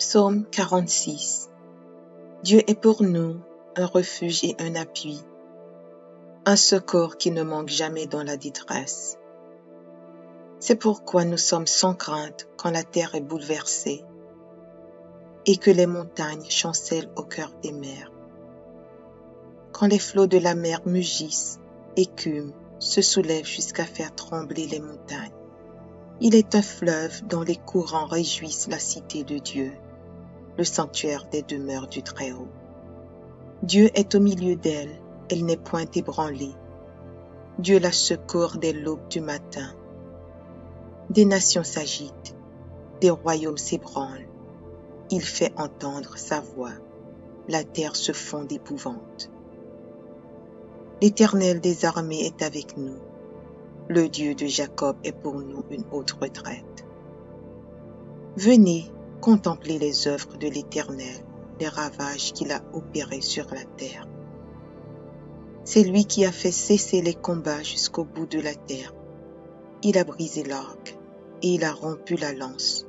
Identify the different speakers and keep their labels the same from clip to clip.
Speaker 1: Psaume 46. Dieu est pour nous un refuge et un appui, un secours qui ne manque jamais dans la détresse. C'est pourquoi nous sommes sans crainte quand la terre est bouleversée et que les montagnes chancellent au cœur des mers. Quand les flots de la mer mugissent, écument, se soulèvent jusqu'à faire trembler les montagnes. Il est un fleuve dont les courants réjouissent la cité de Dieu, le sanctuaire des demeures du Très-Haut. Dieu est au milieu d'elle, elle n'est point ébranlée. Dieu la secourt dès l'aube du matin. Des nations s'agitent, des royaumes s'ébranlent. Il fait entendre sa voix, la terre se fond d'épouvante. L'Éternel des armées est avec nous. Le Dieu de Jacob est pour nous une haute retraite. Venez, contemplez les œuvres de l'Éternel, les ravages qu'il a opérés sur la terre. C'est lui qui a fait cesser les combats jusqu'au bout de la terre. Il a brisé l'arc et il a rompu la lance.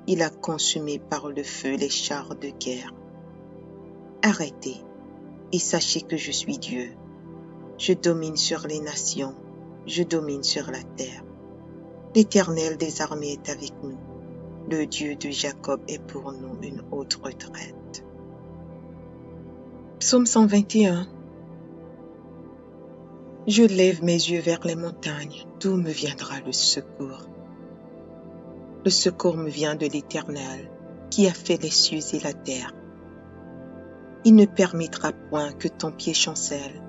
Speaker 1: Il a consumé par le feu les chars de guerre. Arrêtez et sachez que je suis Dieu. Je domine sur les nations, je domine sur la terre. L'Éternel des armées est avec nous. Le Dieu de Jacob est pour nous une haute retraite. Psaume 121. Je lève mes yeux vers les montagnes, d'où me viendra le secours? Le secours me vient de l'Éternel, qui a fait les cieux et la terre. Il ne permettra point que ton pied chancelle.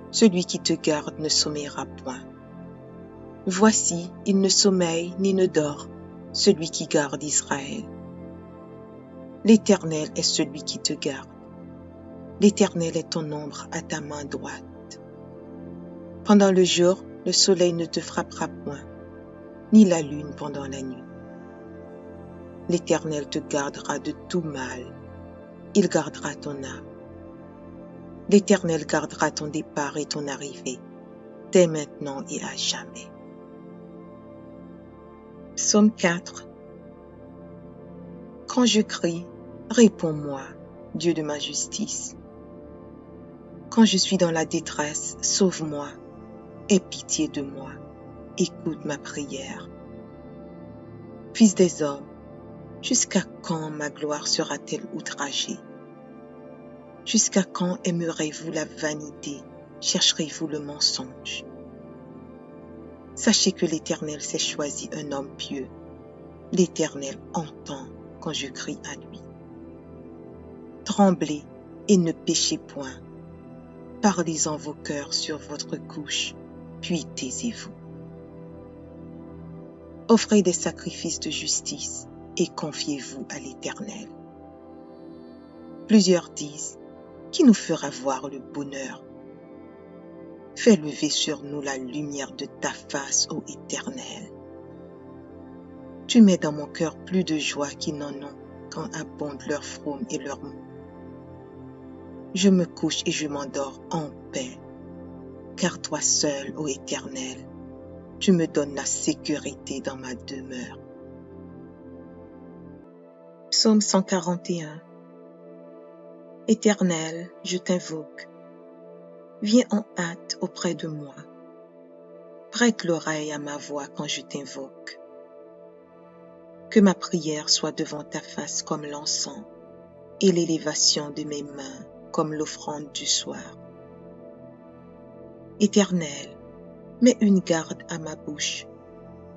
Speaker 1: Celui qui te garde ne sommeillera point. Voici, il ne sommeille ni ne dort, celui qui garde Israël. L'Éternel est celui qui te garde. L'Éternel est ton ombre à ta main droite. Pendant le jour, le soleil ne te frappera point, ni la lune pendant la nuit. L'Éternel te gardera de tout mal. Il gardera ton âme. L'Éternel gardera ton départ et ton arrivée, dès maintenant et à jamais. Psaume 4. Quand je crie, réponds-moi, Dieu de ma justice. Quand je suis dans la détresse, sauve-moi, aie pitié de moi, écoute ma prière. Fils des hommes, jusqu'à quand ma gloire sera-t-elle outragée? Jusqu'à quand aimerez-vous la vanité, chercherez-vous le mensonge? Sachez que l'Éternel s'est choisi un homme pieux. L'Éternel entend quand je crie à lui. Tremblez et ne péchez point. Parlez en vos cœurs sur votre couche, puis taisez-vous. Offrez des sacrifices de justice et confiez-vous à l'Éternel. Plusieurs disent, qui nous fera voir le bonheur? Fais lever sur nous la lumière de ta face, ô Éternel. Tu mets dans mon cœur plus de joie qu'ils n'en ont quand abondent leurs fraumes et leurs maux. Je me couche et je m'endors en paix, car toi seul, ô Éternel, tu me donnes la sécurité dans ma demeure. Psaume 141. Éternel, je t'invoque. Viens en hâte auprès de moi. Prête l'oreille à ma voix quand je t'invoque. Que ma prière soit devant ta face comme l'encens et l'élévation de mes mains comme l'offrande du soir. Éternel, mets une garde à ma bouche,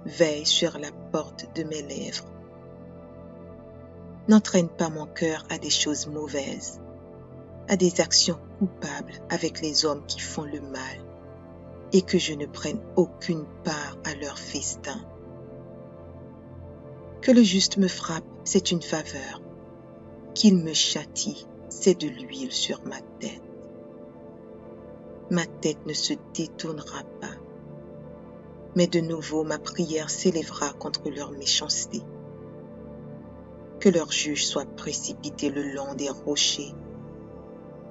Speaker 1: veille sur la porte de mes lèvres. N'entraîne pas mon cœur à des choses mauvaises, à des actions coupables avec les hommes qui font le mal, et que je ne prenne aucune part à leur festin. Que le juste me frappe, c'est une faveur. Qu'il me châtie, c'est de l'huile sur ma tête. Ma tête ne se détournera pas, mais de nouveau ma prière s'élèvera contre leur méchanceté. Que leur juge soit précipité le long des rochers,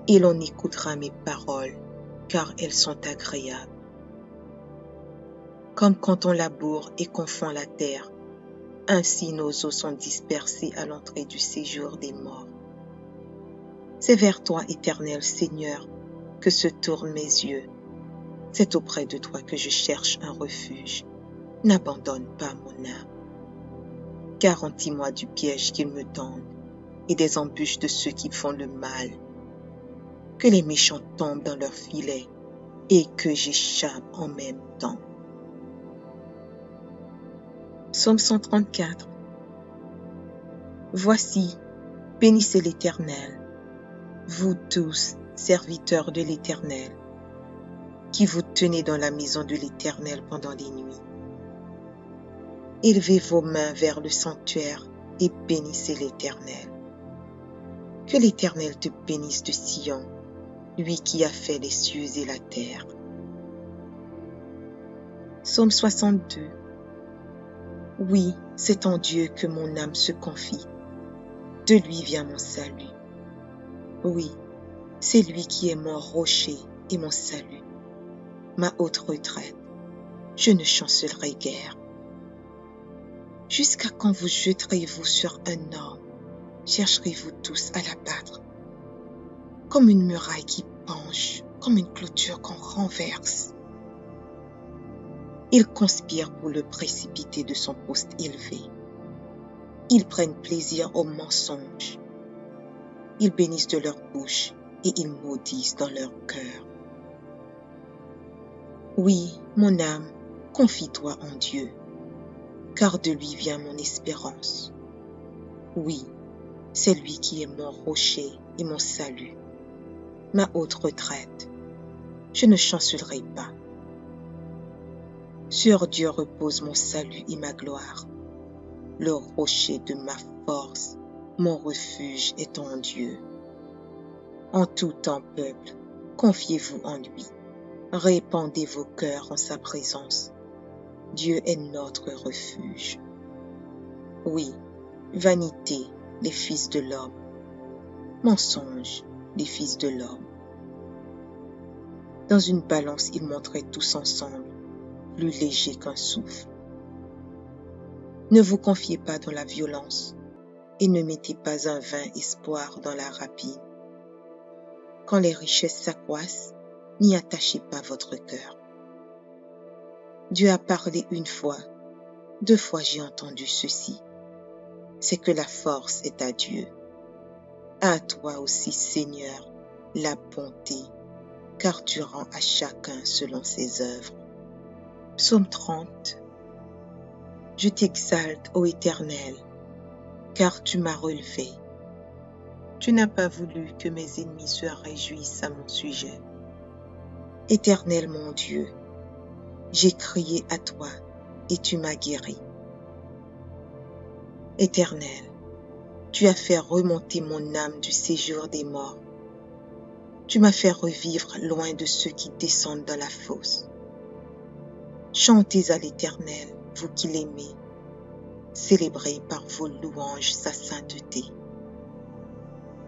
Speaker 1: et l'on écoutera mes paroles, car elles sont agréables. Comme quand on laboure et qu'on fend la terre, Ainsi nos os sont dispersés à l'entrée du séjour des morts. C'est vers toi, éternel Seigneur, que se tournent mes yeux. C'est auprès de toi que je cherche un refuge. N'abandonne pas mon âme. Garantis-moi du piège qu'ils me tendent et des embûches de ceux qui font le mal. Que les méchants tombent dans leurs filets et que j'échappe en même temps. Psaume 134. Voici, bénissez l'Éternel, vous tous, serviteurs de l'Éternel, qui vous tenez dans la maison de l'Éternel pendant les nuits. Élevez vos mains vers le sanctuaire et bénissez l'Éternel. Que l'Éternel te bénisse de Sion, lui qui a fait les cieux et la terre. Psaume 62. Oui, c'est en Dieu que mon âme se confie. De lui vient mon salut. Oui, c'est lui qui est mon rocher et mon salut, ma haute retraite. Je ne chancellerai guère. Jusqu'à quand vous jeterez-vous sur un homme? Chercherez-vous tous à l'abattre? Comme une muraille qui penche, comme une clôture qu'on renverse. Ils conspirent pour le précipiter de son poste élevé. Ils prennent plaisir au mensonge. Ils bénissent de leur bouche et ils maudissent dans leur cœur. Oui, mon âme, confie-toi en Dieu, car de lui vient mon espérance. Oui, c'est lui qui est mon rocher et mon salut, ma haute retraite. Je ne chancellerai pas. Sur Dieu repose mon salut et ma gloire. Le rocher de ma force, mon refuge est en Dieu. En tout temps, peuple, confiez-vous en lui. Répandez vos cœurs en sa présence. Dieu est notre refuge. Oui, vanité, les fils de l'homme. Mensonge, les fils de l'homme. Dans une balance, ils montraient tous ensemble, plus légers qu'un souffle. Ne vous confiez pas dans la violence et ne mettez pas un vain espoir dans la rapine. Quand les richesses s'accroissent, n'y attachez pas votre cœur. Dieu a parlé une fois, 2 fois j'ai entendu ceci. C'est que la force est à Dieu. À toi aussi, Seigneur, la bonté, car tu rends à chacun selon ses œuvres. Psaume 30. Je t'exalte, ô Éternel, car tu m'as relevé. Tu n'as pas voulu que mes ennemis se réjouissent à mon sujet. Éternel mon Dieu, j'ai crié à toi et tu m'as guéri. Éternel, tu as fait remonter mon âme du séjour des morts. Tu m'as fait revivre loin de ceux qui descendent dans la fosse. Chantez à l'Éternel, vous qui l'aimez. Célébrez par vos louanges sa sainteté.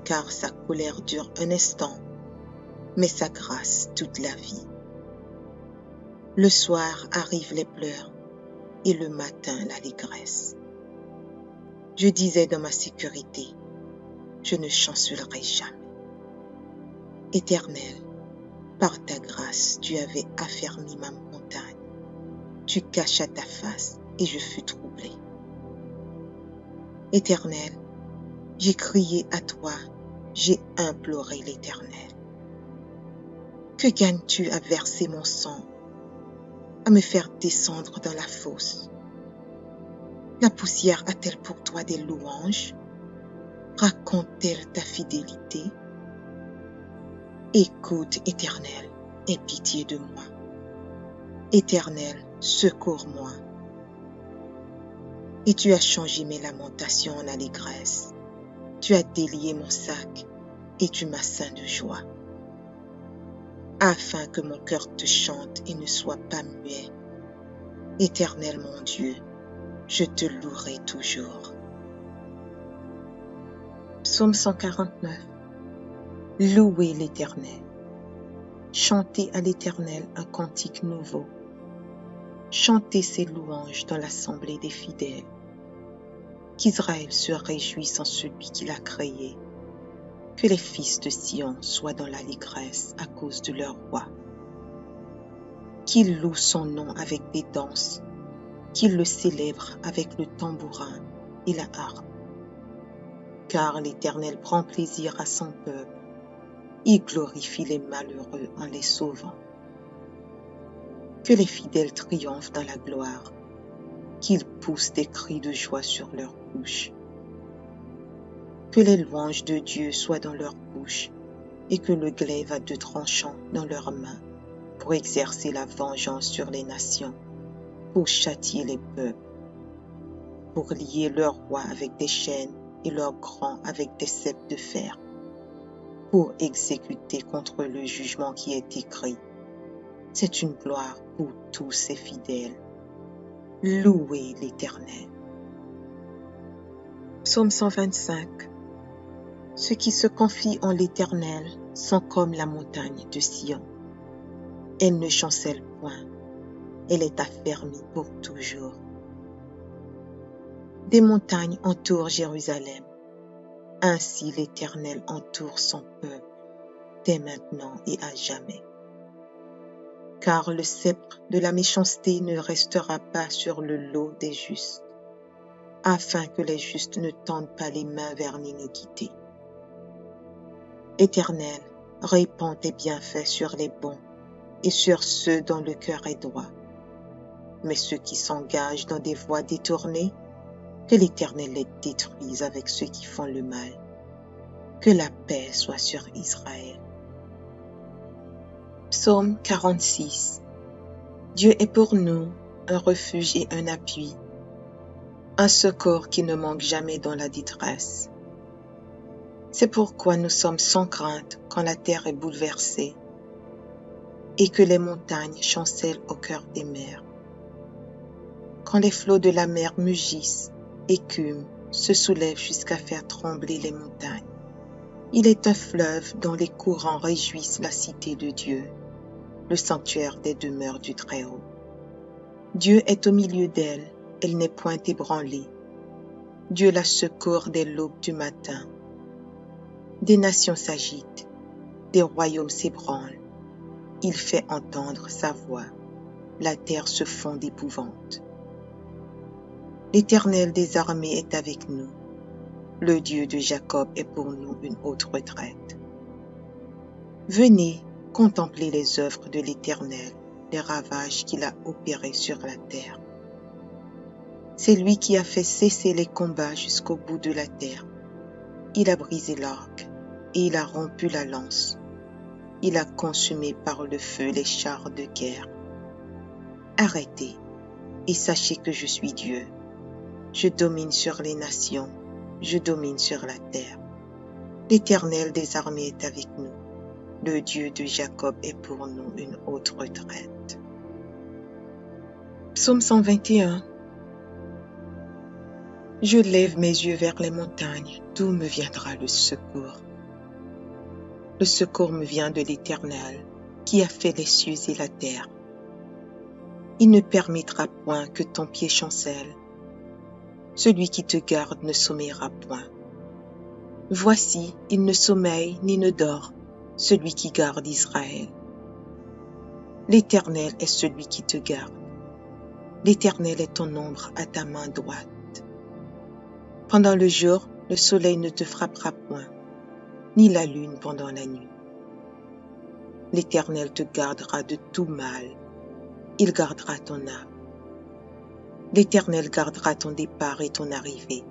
Speaker 1: Car sa colère dure un instant, mais sa grâce toute la vie. Le soir arrivent les pleurs et le matin l'allégresse. Je disais dans ma sécurité, je ne chancellerai jamais. Éternel, par ta grâce, tu avais affermi ma montagne. Tu cachas ta face et je fus troublé. Éternel, j'ai crié à toi, j'ai imploré l'Éternel. Que gagnes-tu à verser mon sang, à me faire descendre dans la fosse? La poussière a-t-elle pour toi des louanges? Raconte-t-elle ta fidélité? Écoute, Éternel, aie pitié de moi. Éternel, secours-moi. Et tu as changé mes lamentations en allégresse. Tu as délié mon sac et tu m'as ceint de joie. Afin que mon cœur te chante et ne soit pas muet. Éternel mon Dieu, je te louerai toujours. Psaume 149. Louez l'Éternel. Chantez à l'Éternel un cantique nouveau. Chantez ses louanges dans l'assemblée des fidèles. qu'Israël se réjouisse en celui qui l'a créé, que les fils de Sion soient dans l'allégresse à cause de leur roi, qu'ils louent son nom avec des danses, qu'ils le célèbrent avec le tambourin et la harpe. Car l'Éternel prend plaisir à son peuple, il glorifie les malheureux en les sauvant. Que les fidèles triomphent dans la gloire, qu'ils poussent des cris de joie sur leurs bouches. Que les louanges de Dieu soient dans leur bouche et que le glaive à 2 tranchants dans leurs mains pour exercer la vengeance sur les nations, pour châtier les peuples, pour lier leurs rois avec des chaînes et leurs grands avec des ceps de fer, pour exécuter contre le jugement qui est écrit. C'est une gloire pour tous ses fidèles. Louez l'Éternel. Psaume 125. Ceux qui se confient en l'Éternel sont comme la montagne de Sion. Elle ne chancelle point, elle est affermie pour toujours. Des montagnes entourent Jérusalem, ainsi l'Éternel entoure son peuple, dès maintenant et à jamais. Car le sceptre de la méchanceté ne restera pas sur le lot des justes, afin que les justes ne tendent pas les mains vers l'iniquité. Éternel, répands tes bienfaits sur les bons et sur ceux dont le cœur est droit. Mais ceux qui s'engagent dans des voies détournées, que l'Éternel les détruise avec ceux qui font le mal. Que la paix soit sur Israël. Psaume 46. Dieu est pour nous un refuge et un appui, un secours qui ne manque jamais dans la détresse. C'est pourquoi nous sommes sans crainte quand la terre est bouleversée et que les montagnes chancellent au cœur des mers. Quand les flots de la mer mugissent, écument, se soulèvent jusqu'à faire trembler les montagnes. Il est un fleuve dont les courants réjouissent la cité de Dieu, le sanctuaire des demeures du Très-Haut. Dieu est au milieu d'elle, elle n'est point ébranlée. Dieu la secourt dès l'aube du matin. Des nations s'agitent, des royaumes s'ébranlent. Il fait entendre sa voix, la terre se fond d'épouvante. L'Éternel des armées est avec nous. Le Dieu de Jacob est pour nous une haute retraite. Venez contempler les œuvres de l'Éternel, les ravages qu'il a opérés sur la terre. C'est lui qui a fait cesser les combats jusqu'au bout de la terre. Il a brisé l'arc et il a rompu la lance. Il a consumé par le feu les chars de guerre. Arrêtez et sachez que je suis Dieu. Je domine sur les nations, je domine sur la terre. L'Éternel des armées est avec nous. Le Dieu de Jacob est pour nous une haute retraite. Psaume 121. Je lève mes yeux vers les montagnes, d'où me viendra le secours? Le secours me vient de l'Éternel, qui a fait les cieux et la terre. Il ne permettra point que ton pied chancelle. Celui qui te garde ne sommeillera point. Voici, il ne sommeille ni ne dort, celui qui garde Israël. L'Éternel est celui qui te garde. L'Éternel est ton ombre à ta main droite. Pendant le jour, le soleil ne te frappera point, ni la lune pendant la nuit. L'Éternel te gardera de tout mal. Il gardera ton âme. L'Éternel gardera ton départ et ton arrivée,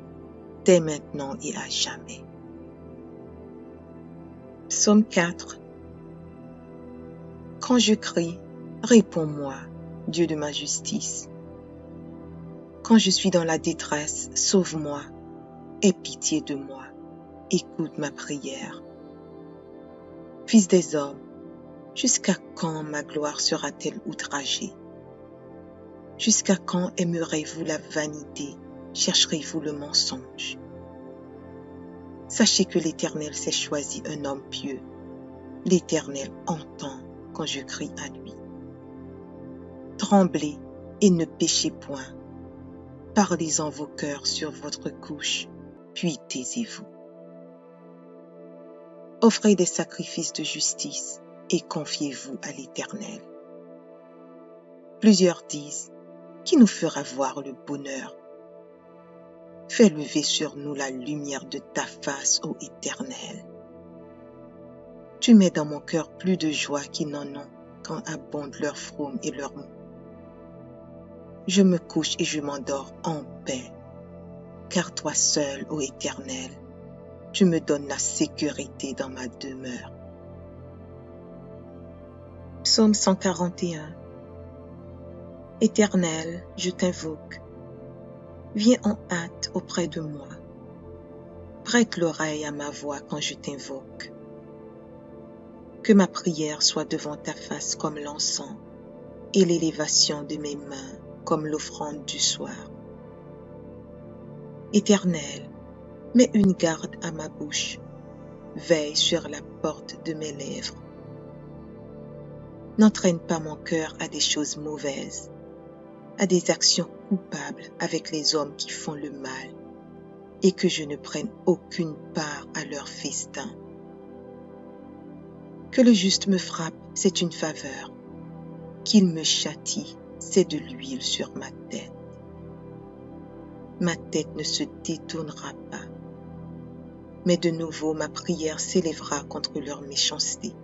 Speaker 1: dès maintenant et à jamais. Psaume 4. Quand je crie, réponds-moi, Dieu de ma justice. Quand je suis dans la détresse, sauve-moi, aie pitié de moi, écoute ma prière. Fils des hommes, jusqu'à quand ma gloire sera-t-elle outragée? Jusqu'à quand aimerez-vous la vanité, chercherez-vous le mensonge? Sachez que l'Éternel s'est choisi un homme pieux. L'Éternel entend quand je crie à lui. Tremblez et ne péchez point. Parlez en vos cœurs sur votre couche, puis taisez-vous. Offrez des sacrifices de justice et confiez-vous à l'Éternel. Plusieurs disent, qui nous fera voir le bonheur? Fais lever sur nous la lumière de ta face, ô Éternel. Tu mets dans mon cœur plus de joie qu'ils n'en ont quand abondent leurs fraumes et leurs mots. Je me couche et je m'endors en paix, car toi seul, ô Éternel, tu me donnes la sécurité dans ma demeure. Psaume 141. Éternel, je t'invoque. Viens en hâte auprès de moi. Prête l'oreille à ma voix quand je t'invoque. Que ma prière soit devant ta face comme l'encens et l'élévation de mes mains comme l'offrande du soir. Éternel, mets une garde à ma bouche, veille sur la porte de mes lèvres. N'entraîne pas mon cœur à des choses mauvaises, à des actions coupables avec les hommes qui font le mal, et que je ne prenne aucune part à leur festin. Que le juste me frappe, c'est une faveur. Qu'il me châtie, c'est de l'huile sur ma tête. Ma tête ne se détournera pas, mais de nouveau ma prière s'élèvera contre leur méchanceté.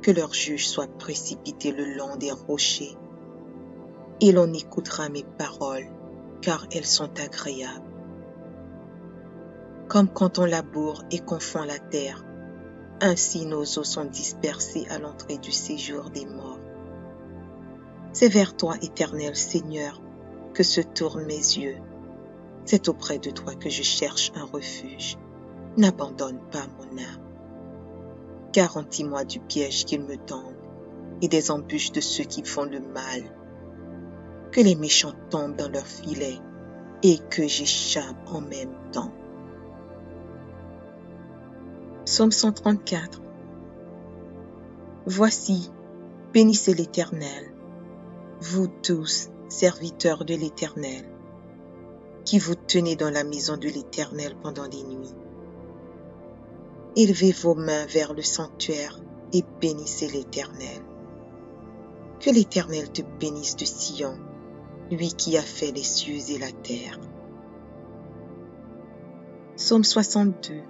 Speaker 1: Que leur juge soit précipité le long des rochers, et l'on écoutera mes paroles, car elles sont agréables. Comme quand on laboure et qu'on fend la terre, ainsi nos os sont dispersés à l'entrée du séjour des morts. C'est vers toi, Éternel Seigneur, que se tournent mes yeux. C'est auprès de toi que je cherche un refuge. N'abandonne pas mon âme. Garantis-moi du piège qu'ils me tendent et des embûches de ceux qui font le mal. Que les méchants tombent dans leurs filets et que j'échappe en même temps. Psaume 134. Voici, bénissez l'Éternel, vous tous, serviteurs de l'Éternel, qui vous tenez dans la maison de l'Éternel pendant les nuits. Élevez vos mains vers le sanctuaire et bénissez l'Éternel. Que l'Éternel te bénisse de Sion, lui qui a fait les cieux et la terre. Psaume 62.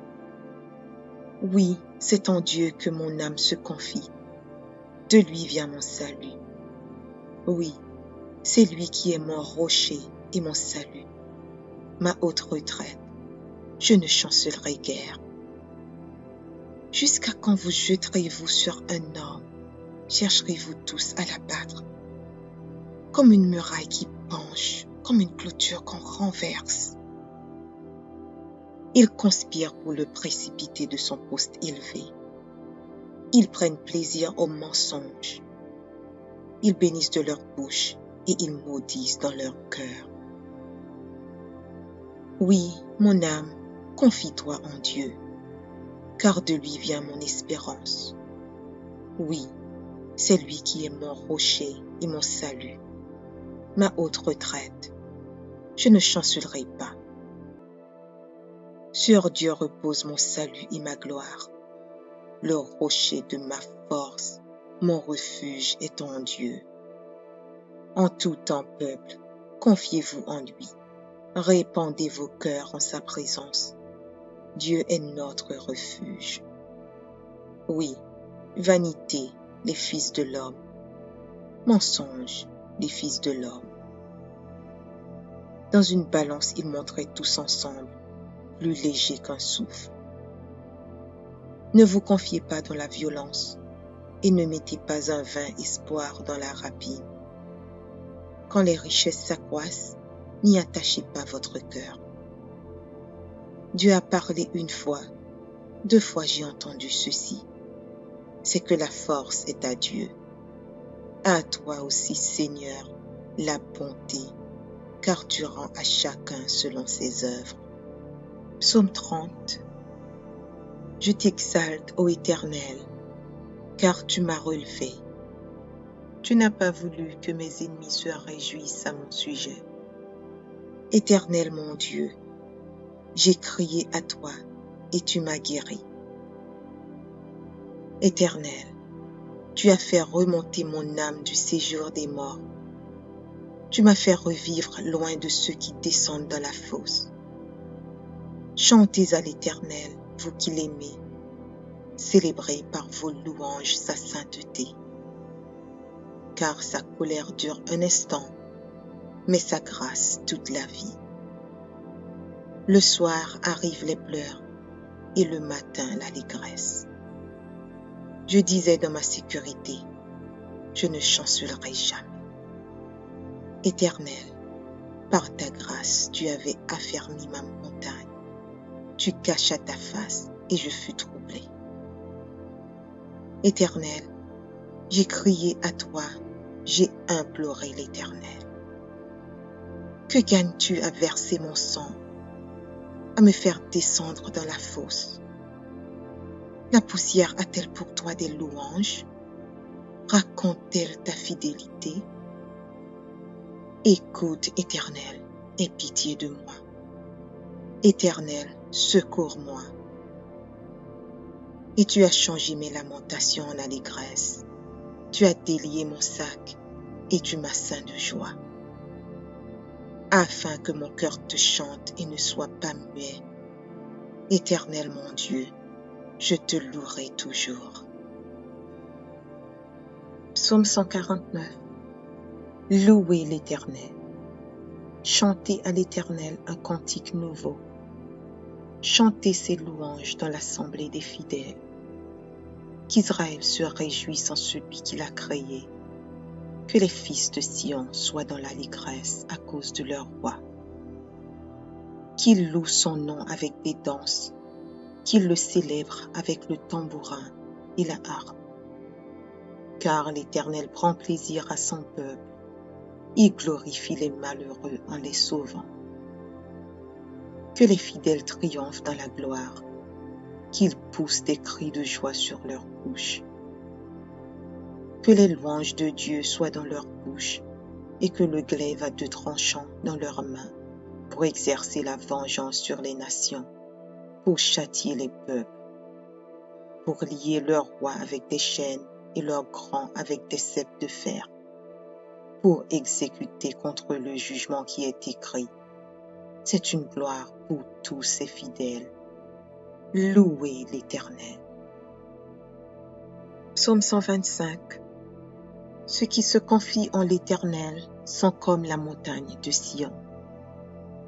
Speaker 1: Oui, c'est en Dieu que mon âme se confie. De lui vient mon salut. Oui, c'est lui qui est mon rocher et mon salut, ma haute retraite. Je ne chancellerai guère. Jusqu'à quand vous jeterez-vous sur un homme? Chercherez-vous tous à l'abattre? Comme une muraille qui penche, comme une clôture qu'on renverse. Ils conspirent pour le précipiter de son poste élevé. Ils prennent plaisir au mensonge. Ils bénissent de leur bouche et ils maudissent dans leur cœur. Oui, mon âme, confie-toi en Dieu, car de lui vient mon espérance. Oui, c'est lui qui est mon rocher et mon salut, ma haute retraite. Je ne chancellerai pas. Sur Dieu repose mon salut et ma gloire. Le rocher de ma force, mon refuge est en Dieu. En tout temps, peuple, confiez-vous en lui. Répandez vos cœurs en sa présence. Dieu est notre refuge. Oui, vanité, les fils de l'homme. Mensonge, les fils de l'homme. Dans une balance, ils montraient tous ensemble, plus légers qu'un souffle. Ne vous confiez pas dans la violence et ne mettez pas un vain espoir dans la rapine. Quand les richesses s'accroissent, n'y attachez pas votre cœur. Dieu a parlé une fois, 2 fois j'ai entendu ceci. C'est que la force est à Dieu. À toi aussi, Seigneur, la bonté, car tu rends à chacun selon ses œuvres. Psaume 30. Je t'exalte, ô Éternel, car tu m'as relevé. Tu n'as pas voulu que mes ennemis se réjouissent à mon sujet. Éternel mon Dieu, j'ai crié à toi et tu m'as guéri. Éternel, tu as fait remonter mon âme du séjour des morts. Tu m'as fait revivre loin de ceux qui descendent dans la fosse. Chantez à l'Éternel, vous qui l'aimez. Célébrez par vos louanges sa sainteté. Car sa colère dure un instant, mais sa grâce toute la vie. Le soir arrivent les pleurs et le matin l'allégresse. Je disais dans ma sécurité, je ne chancellerai jamais. Éternel, par ta grâce, tu avais affermi ma montagne. Tu cachas ta face et je fus troublé. Éternel, j'ai crié à toi, j'ai imploré l'Éternel. Que gagnes-tu à verser mon sang, à me faire descendre dans la fosse? La poussière a-t-elle pour toi des louanges? Raconte-t-elle ta fidélité? Écoute, Éternel, aie pitié de moi. Éternel, secours-moi. Et tu as changé mes lamentations en allégresse. Tu as délié mon sac et tu m'as ceint de joie. Afin que mon cœur te chante et ne soit pas muet. Éternel mon Dieu, je te louerai toujours. Psaume 149. Louez l'Éternel. Chantez à l'Éternel un cantique nouveau. Chantez ses louanges dans l'assemblée des fidèles. Qu'Israël se réjouisse en celui qui l'a créé. Que les fils de Sion soient dans l'allégresse à cause de leur roi. Qu'ils louent son nom avec des danses, qu'ils le célèbrent avec le tambourin et la harpe. Car l'Éternel prend plaisir à son peuple, il glorifie les malheureux en les sauvant. Que les fidèles triomphent dans la gloire, qu'ils poussent des cris de joie sur leurs bouches. Que les louanges de Dieu soient dans leur bouche et que le glaive à deux tranchants dans leurs mains pour exercer la vengeance sur les nations, pour châtier les peuples, pour lier leurs rois avec des chaînes et leurs grands avec des ceps de fer, pour exécuter contre le jugement qui est écrit. C'est une gloire pour tous ses fidèles. Louez l'Éternel. Psaume 125. Ceux qui se confient en l'Éternel sont comme la montagne de Sion.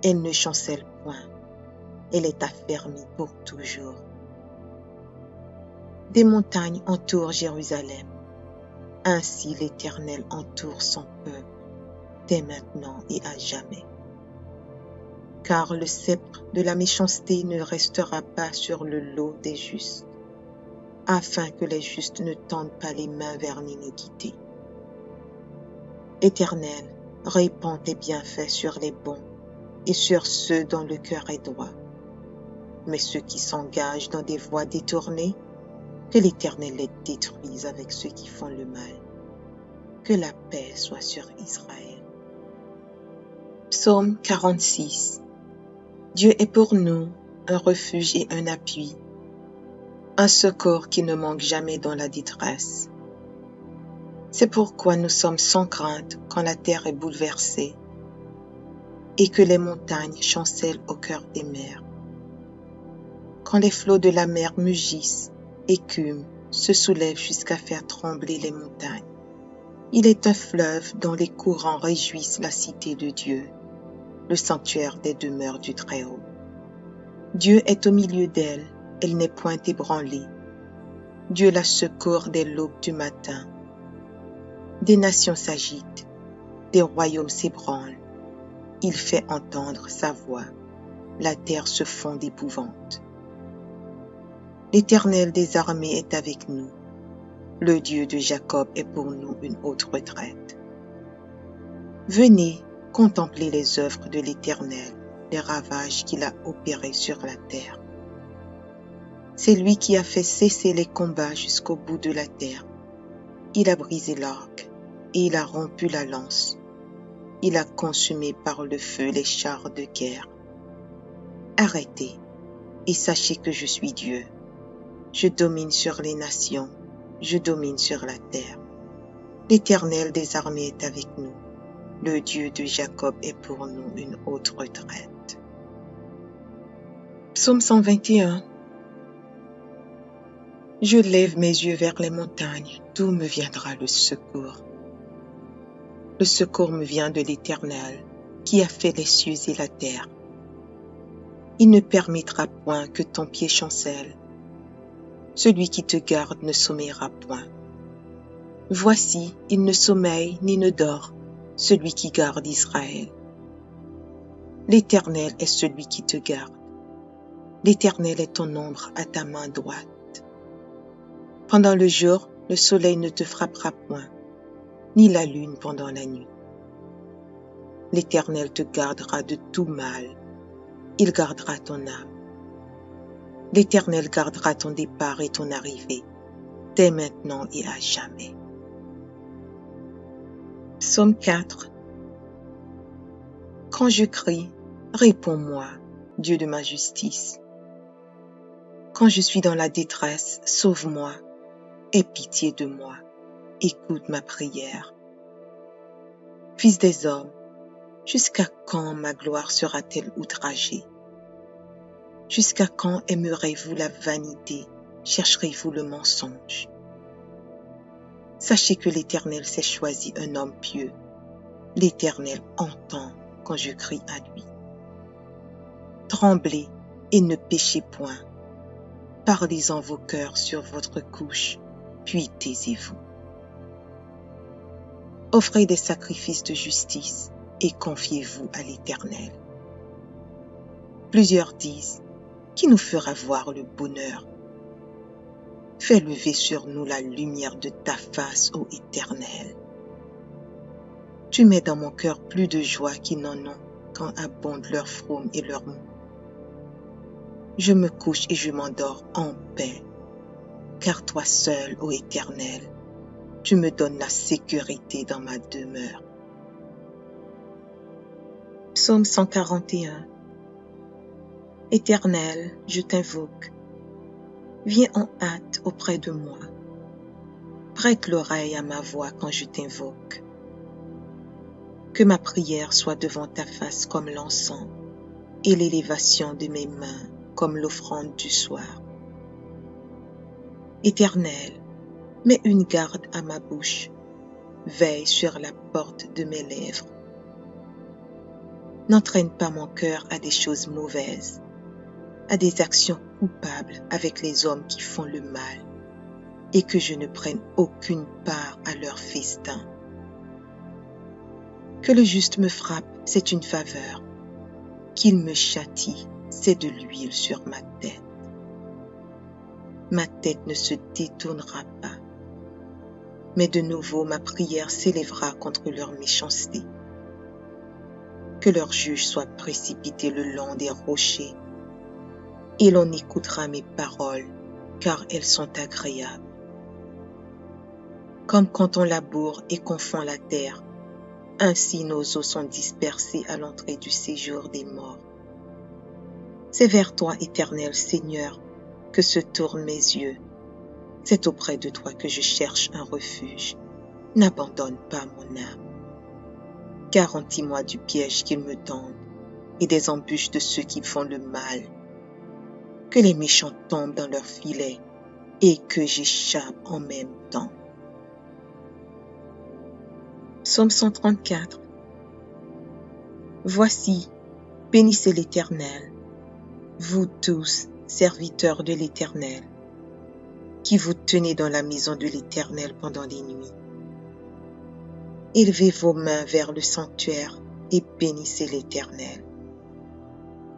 Speaker 1: Elle ne chancelle point, elle est affermie pour toujours. Des montagnes entourent Jérusalem, ainsi l'Éternel entoure son peuple, dès maintenant et à jamais. Car le sceptre de la méchanceté ne restera pas sur le lot des justes, afin que les justes ne tendent pas les mains vers l'iniquité. Éternel, répands tes bienfaits sur les bons et sur ceux dont le cœur est droit. Mais ceux qui s'engagent dans des voies détournées, que l'Éternel les détruise avec ceux qui font le mal. Que la paix soit sur Israël. Psaume 46. Dieu est pour nous un refuge et un appui, un secours qui ne manque jamais dans la détresse. C'est pourquoi nous sommes sans crainte quand la terre est bouleversée et que les montagnes chancellent au cœur des mers. Quand les flots de la mer mugissent, écument, se soulèvent jusqu'à faire trembler les montagnes. Il est un fleuve dont les courants réjouissent la cité de Dieu, le sanctuaire des demeures du Très-Haut. Dieu est au milieu d'elle, elle n'est point ébranlée. Dieu la secourt dès l'aube du matin. Des nations s'agitent, des royaumes s'ébranlent. Il fait entendre sa voix, la terre se fond d'épouvante. L'Éternel des armées est avec nous. Le Dieu de Jacob est pour nous une haute retraite. Venez contempler les œuvres de l'Éternel, les ravages qu'il a opérés sur la terre. C'est lui qui a fait cesser les combats jusqu'au bout de la terre. Il a brisé l'arc et il a rompu la lance. il a consumé par le feu les chars de guerre. Arrêtez et sachez que je suis Dieu. Je domine sur les nations, je domine sur la terre. L'Éternel des armées est avec nous. Le Dieu de Jacob est pour nous une haute retraite. Psaume 121. Je lève mes yeux vers les montagnes, d'où me viendra le secours? Le secours me vient de l'Éternel, qui a fait les cieux et la terre. Il ne permettra point que ton pied chancelle. Celui qui te garde ne sommeillera point. Voici, il ne sommeille ni ne dort, celui qui garde Israël. L'Éternel est celui qui te garde. L'Éternel est ton ombre à ta main droite. Pendant le jour, le soleil ne te frappera point, ni la lune pendant la nuit. L'Éternel te gardera de tout mal. Il gardera ton âme. L'Éternel gardera ton départ et ton arrivée, dès maintenant et à jamais. Psaume 4. Quand je crie, réponds-moi, Dieu de ma justice. Quand je suis dans la détresse, sauve-moi, aie pitié de moi, écoute ma prière. Fils des hommes, jusqu'à quand ma gloire sera-t-elle outragée? Jusqu'à quand aimerez-vous la vanité, chercherez-vous le mensonge? Sachez que l'Éternel s'est choisi un homme pieux. L'Éternel entend quand je crie à lui. Tremblez et ne péchez point. Parlez en vos cœurs sur votre couche, puis taisez-vous. Offrez des sacrifices de justice et confiez-vous à l'Éternel. Plusieurs disent, qui nous fera voir le bonheur? Fais lever sur nous la lumière de ta face, ô Éternel. Tu mets dans mon cœur plus de joie qu'ils n'en ont quand abondent leurs fraumes et leurs mots. Je me couche et je m'endors en paix, car toi seul, ô Éternel, tu me donnes la sécurité dans ma demeure. Psaume 141. Éternel, je t'invoque. Viens en hâte auprès de moi. Prête l'oreille à ma voix quand je t'invoque. Que ma prière soit devant ta face comme l'encens et l'élévation de mes mains comme l'offrande du soir. Éternel, mets une garde à ma bouche, veille sur la porte de mes lèvres. N'entraîne pas mon cœur à des choses mauvaises, à des actions coupables avec les hommes qui font le mal, et que je ne prenne aucune part à leur festin. Que le juste me frappe, c'est une faveur. Qu'il me châtie, c'est de l'huile sur ma tête. Ma tête ne se détournera pas, mais de nouveau ma prière s'élèvera contre leur méchanceté. Que leur juge soit précipité le long des rochers, et l'on écoutera mes paroles, car elles sont agréables. Comme quand on laboure et qu'on fond la terre, ainsi nos os sont dispersés à l'entrée du séjour des morts. C'est vers toi, Éternel Seigneur, que se tournent mes yeux. C'est auprès de toi que je cherche un refuge. N'abandonne pas mon âme. Garantis-moi du piège qu'ils me tendent et des embûches de ceux qui font le mal. Que les méchants tombent dans leurs filets et que j'échappe en même temps. Psaume 134. Voici, bénissez l'Éternel, vous tous, serviteurs de l'Éternel, qui vous tenez dans la maison de l'Éternel pendant les nuits. Élevez vos mains vers le sanctuaire et bénissez l'Éternel.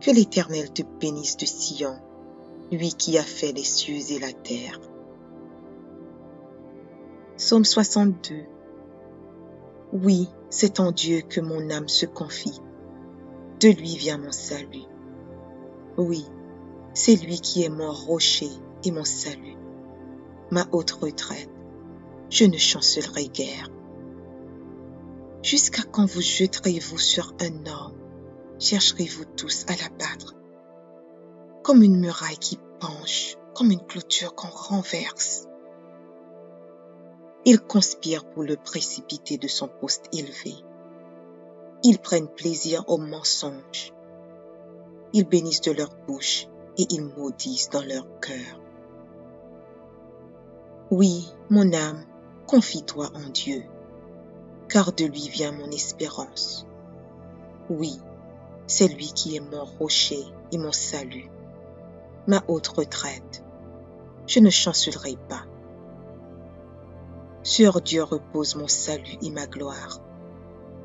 Speaker 1: Que l'Éternel te bénisse de Sion, lui qui a fait les cieux et la terre. Psaume 62. Oui, c'est en Dieu que mon âme se confie. De lui vient mon salut. Oui, c'est lui qui est mon rocher et mon salut, ma haute retraite. Je ne chancellerai guère. Jusqu'à quand vous jetterez-vous sur un homme? Chercherez-vous tous à l'abattre? Comme une muraille qui penche, comme une clôture qu'on renverse. Ils conspirent pour le précipiter de son poste élevé. Ils prennent plaisir au mensonge. Ils bénissent de leur bouche et ils maudissent dans leur cœur. Oui, mon âme, confie-toi en Dieu, car de lui vient mon espérance. Oui, c'est lui qui est mon rocher et mon salut, ma haute retraite. Je ne chancellerai pas. Sur Dieu repose mon salut et ma gloire.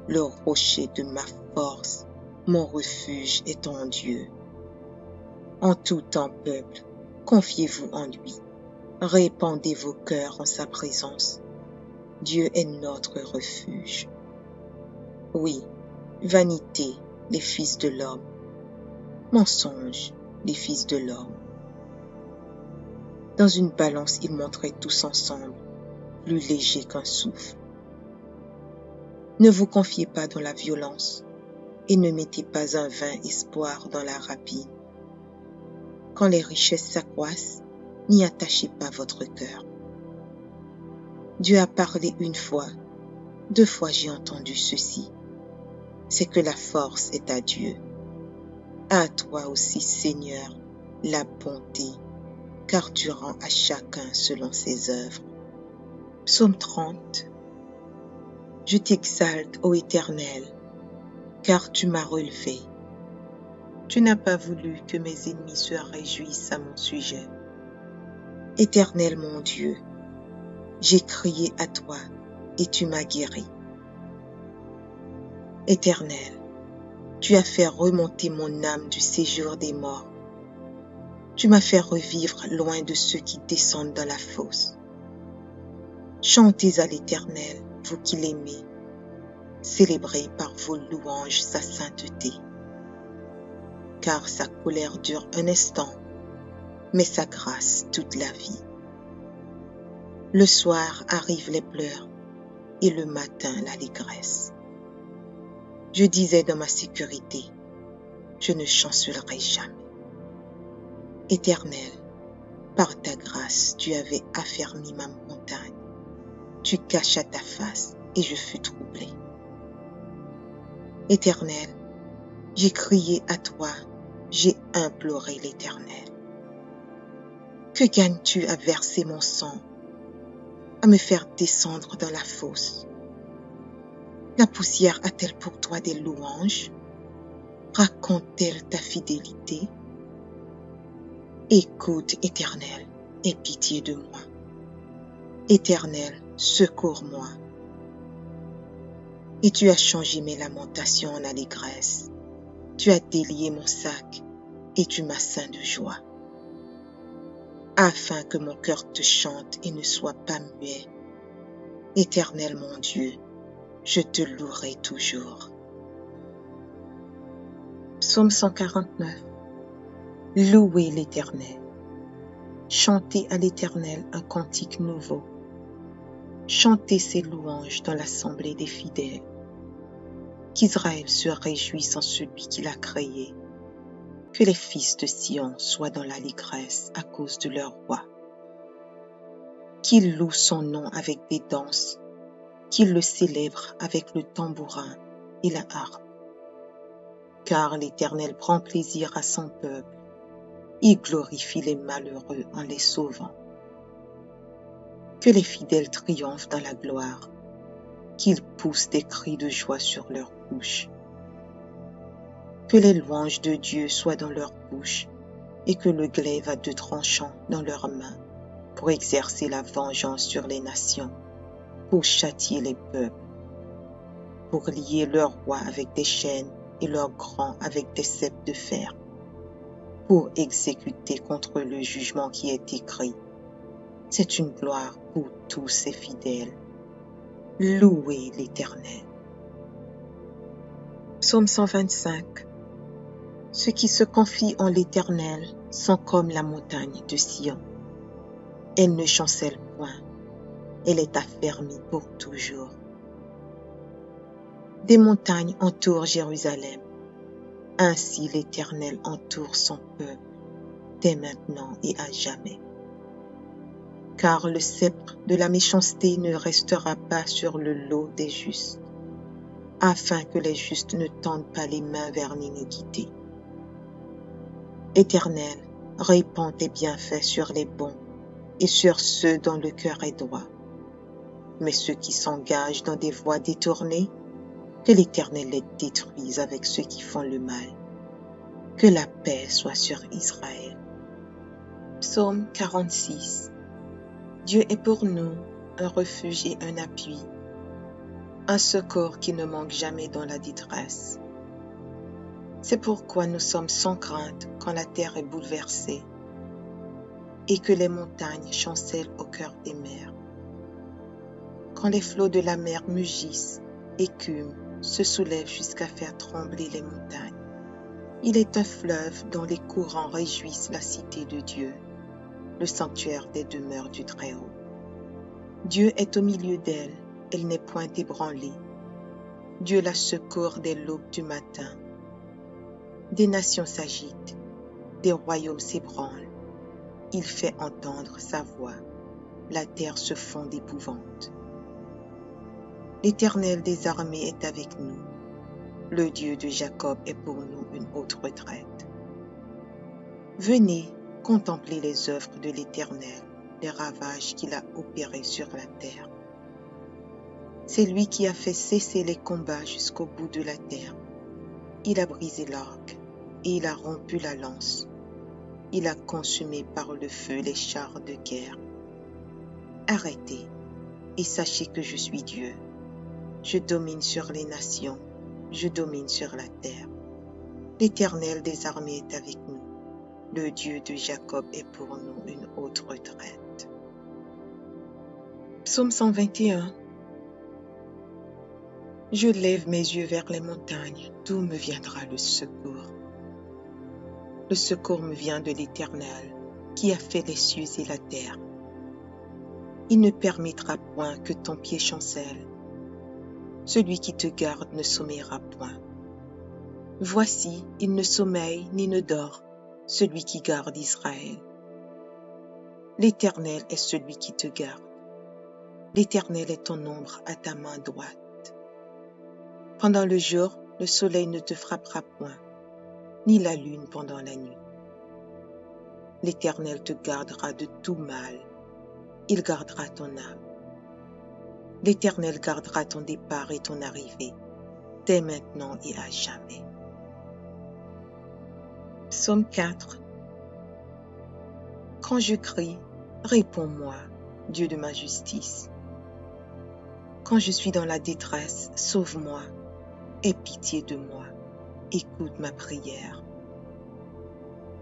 Speaker 1: Le rocher de ma force, mon refuge est en Dieu. En tout temps, peuple, confiez-vous en lui. Répandez vos cœurs en sa présence. Dieu est notre refuge. Oui, vanité, les fils de l'homme. Mensonge, les fils de l'homme. Dans une balance, ils montraient tous ensemble, plus légers qu'un souffle. Ne vous confiez pas dans la violence et ne mettez pas un vain espoir dans la rapine. Quand les richesses s'accroissent, n'y attachez pas votre cœur. Dieu a parlé une fois, 2 fois j'ai entendu ceci. C'est que la force est à Dieu. À toi aussi, Seigneur, la bonté, car tu rends à chacun selon ses œuvres. Psaume 30. Je t'exalte, ô Éternel, car tu m'as relevé. Tu n'as pas voulu que mes ennemis se réjouissent à mon sujet. Éternel mon Dieu, j'ai crié à toi et tu m'as guéri. Éternel, tu as fait remonter mon âme du séjour des morts. Tu m'as fait revivre loin de ceux qui descendent dans la fosse. Chantez à l'Éternel, vous qui l'aimez. Célébrez par vos louanges sa sainteté. Car sa colère dure un instant, mais sa grâce toute la vie. Le soir arrivent les pleurs et le matin l'allégresse. Je disais dans ma sécurité, je ne chancellerai jamais. Éternel, par ta grâce, tu avais affermi ma montagne. Tu cachas ta face et je fus troublé. Éternel, j'ai crié à toi, j'ai imploré l'Éternel. Que gagnes-tu à verser mon sang, à me faire descendre dans la fosse? La poussière a-t-elle pour toi des louanges? Raconte-t-elle ta fidélité? Écoute, Éternel, aie pitié de moi. Éternel, secours-moi. Et tu as changé mes lamentations en allégresse. Tu as délié mon sac et tu m'as ceint de joie. Afin que mon cœur te chante et ne soit pas muet. Éternel mon Dieu, je te louerai toujours. Psaume 149. Louez l'Éternel. Chantez à l'Éternel un cantique nouveau. Chantez ses louanges dans l'assemblée des fidèles. Qu'Israël se réjouisse en celui qui l'a créé. Que les fils de Sion soient dans l'allégresse à cause de leur roi. Qu'ils louent son nom avec des danses, qu'ils le célèbrent avec le tambourin et la harpe. Car l'Éternel prend plaisir à son peuple, il glorifie les malheureux en les sauvant. Que les fidèles triomphent dans la gloire, qu'ils poussent des cris de joie sur leurs bouches. Que les louanges de Dieu soient dans leur bouche et que le glaive à 2 tranchants dans leurs mains pour exercer la vengeance sur les nations, pour châtier les peuples, pour lier leurs rois avec des chaînes et leurs grands avec des ceps de fer, pour exécuter contre le jugement qui est écrit. C'est une gloire pour tous ses fidèles. Louez l'Éternel. Psaume 125. Ceux qui se confient en l'Éternel sont comme la montagne de Sion. Elle ne chancelle point, elle est affermie pour toujours. Des montagnes entourent Jérusalem. Ainsi l'Éternel entoure son peuple, dès maintenant et à jamais. Car le sceptre de la méchanceté ne restera pas sur le lot des justes, afin que les justes ne tendent pas les mains vers l'iniquité. Éternel, répands tes bienfaits sur les bons et sur ceux dont le cœur est droit. Mais ceux qui s'engagent dans des voies détournées, que l'Éternel les détruise avec ceux qui font le mal. Que la paix soit sur Israël. Psaume 46. Dieu est pour nous un refuge et un appui, un secours qui ne manque jamais dans la détresse. C'est pourquoi nous sommes sans crainte quand la terre est bouleversée et que les montagnes chancellent au cœur des mers. Quand les flots de la mer mugissent, écument, se soulèvent jusqu'à faire trembler les montagnes. Il est un fleuve dont les courants réjouissent la cité de Dieu, le sanctuaire des demeures du Très-Haut. Dieu est au milieu d'elle, elle n'est point ébranlée. Dieu la secourt dès l'aube du matin. Des nations s'agitent, des royaumes s'ébranlent. Il fait entendre sa voix, la terre se fond d'épouvante. L'Éternel des armées est avec nous. Le Dieu de Jacob est pour nous une haute retraite. Venez contempler les œuvres de l'Éternel, les ravages qu'il a opérés sur la terre. C'est lui qui a fait cesser les combats jusqu'au bout de la terre. Il a brisé l'arc et il a rompu la lance. Il a consumé par le feu les chars de guerre. Arrêtez et sachez que je suis Dieu. Je domine sur les nations, je domine sur la terre. L'Éternel des armées est avec nous. Le Dieu de Jacob est pour nous une haute retraite. Psaume 121. Je lève mes yeux vers les montagnes, d'où me viendra le secours? Le secours me vient de l'Éternel, qui a fait les cieux et la terre. Il ne permettra point que ton pied chancelle. Celui qui te garde ne sommeillera point. Voici, il ne sommeille ni ne dort, celui qui garde Israël. L'Éternel est celui qui te garde. L'Éternel est ton ombre à ta main droite. Pendant le jour, le soleil ne te frappera point, ni la lune pendant la nuit. L'Éternel te gardera de tout mal. Il gardera ton âme. L'Éternel gardera ton départ et ton arrivée, dès maintenant et à jamais. Psaume 4. Quand je crie, réponds-moi, Dieu de ma justice. Quand je suis dans la détresse, sauve-moi, aie pitié de moi, écoute ma prière.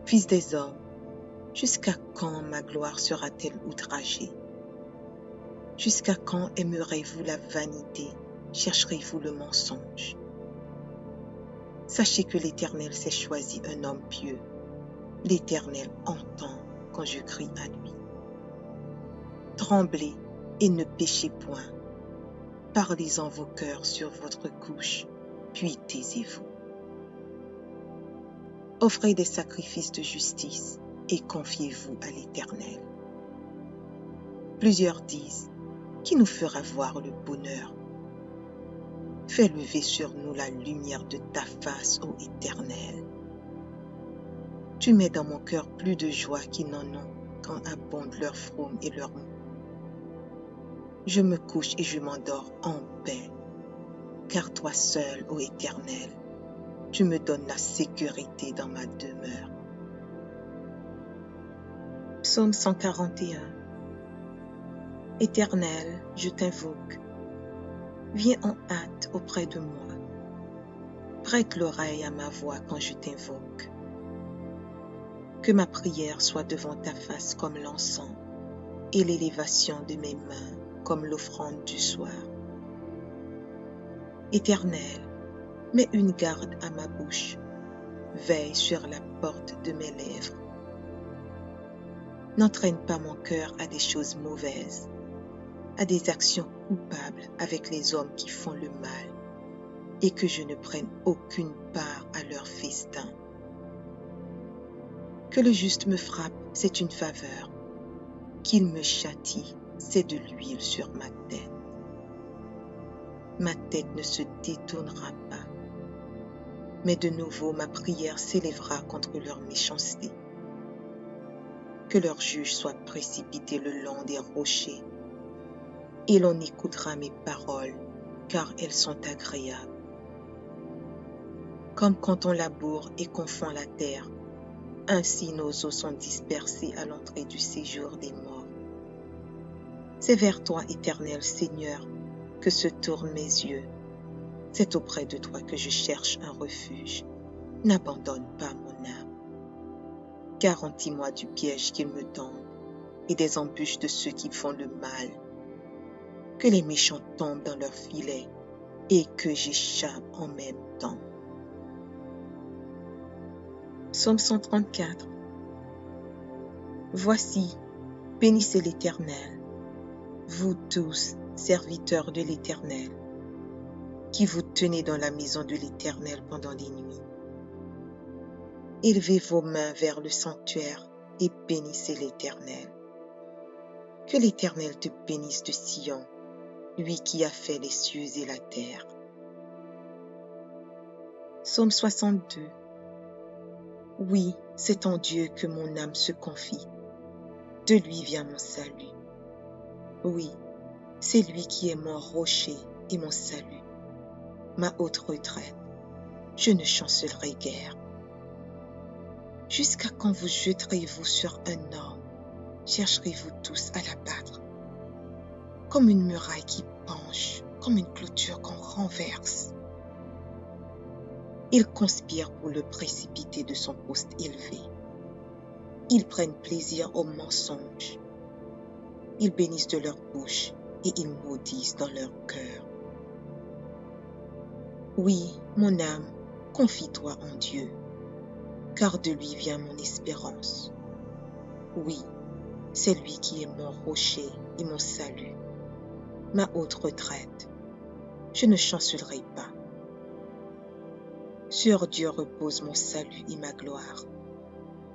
Speaker 1: Fils des hommes, jusqu'à quand ma gloire sera-t-elle outragée? Jusqu'à quand aimerez-vous la vanité, chercherez-vous le mensonge? Sachez que l'Éternel s'est choisi un homme pieux. L'Éternel entend quand je crie à lui. Tremblez et ne péchez point. Parlez en vos cœurs sur votre couche, puis taisez-vous. Offrez des sacrifices de justice et confiez-vous à l'Éternel. Plusieurs disent, qui nous fera voir le bonheur? Fais lever sur nous la lumière de ta face, ô Éternel. Tu mets dans mon cœur plus de joie qu'ils n'en ont quand abondent leurs fraumes et leurs maux. Je me couche et je m'endors en paix, car toi seul, ô Éternel, tu me donnes la sécurité dans ma demeure. Psaume 141. Éternel, je t'invoque. Viens en hâte auprès de moi. Prête l'oreille à ma voix quand je t'invoque. Que ma prière soit devant ta face comme l'encens et l'élévation de mes mains comme l'offrande du soir. Éternel, mets une garde à ma bouche. Veille sur la porte de mes lèvres. N'entraîne pas mon cœur à des choses mauvaises, à des actions coupables avec les hommes qui font le mal. et que je ne prenne aucune part à leur festin. Que le juste me frappe, c'est une faveur. Qu'il me châtie, c'est de l'huile sur ma tête. Ma tête ne se détournera pas, mais de nouveau ma prière s'élèvera contre leur méchanceté. Que leur juge soit précipité le long des rochers, et l'on écoutera mes paroles, car elles sont agréables. Comme quand on laboure et qu'on fend la terre, ainsi nos os sont dispersés à l'entrée du séjour des morts. C'est vers toi, Éternel Seigneur, que se tournent mes yeux. C'est auprès de toi que je cherche un refuge. N'abandonne pas mon âme. Garantis-moi du piège qu'ils me tendent et des embûches de ceux qui font le mal. Que les méchants tombent dans leurs filets et que j'échappe en même temps. Psaume 134. Voici, bénissez l'Éternel, vous tous, serviteurs de l'Éternel, qui vous tenez dans la maison de l'Éternel pendant les nuits. Élevez vos mains vers le sanctuaire et bénissez l'Éternel. Que l'Éternel te bénisse de Sion, lui qui a fait les cieux et la terre. Psaume 62. Oui, c'est en Dieu que mon âme se confie. De lui vient mon salut. Oui, c'est lui qui est mon rocher et mon salut, ma haute retraite. Je ne chancellerai guère. Jusqu'à quand vous jeterez-vous sur un homme? Chercherez-vous tous à l'abattre? Comme une muraille qui penche, comme une clôture qu'on renverse. Ils conspirent pour le précipiter de son poste élevé. Ils prennent plaisir au mensonge. Ils bénissent de leur bouche et ils maudissent dans leur cœur. Oui, mon âme, confie-toi en Dieu, car de lui vient mon espérance. Oui, c'est lui qui est mon rocher et mon salut, ma haute retraite. Je ne chancellerai pas. Sur Dieu repose mon salut et ma gloire.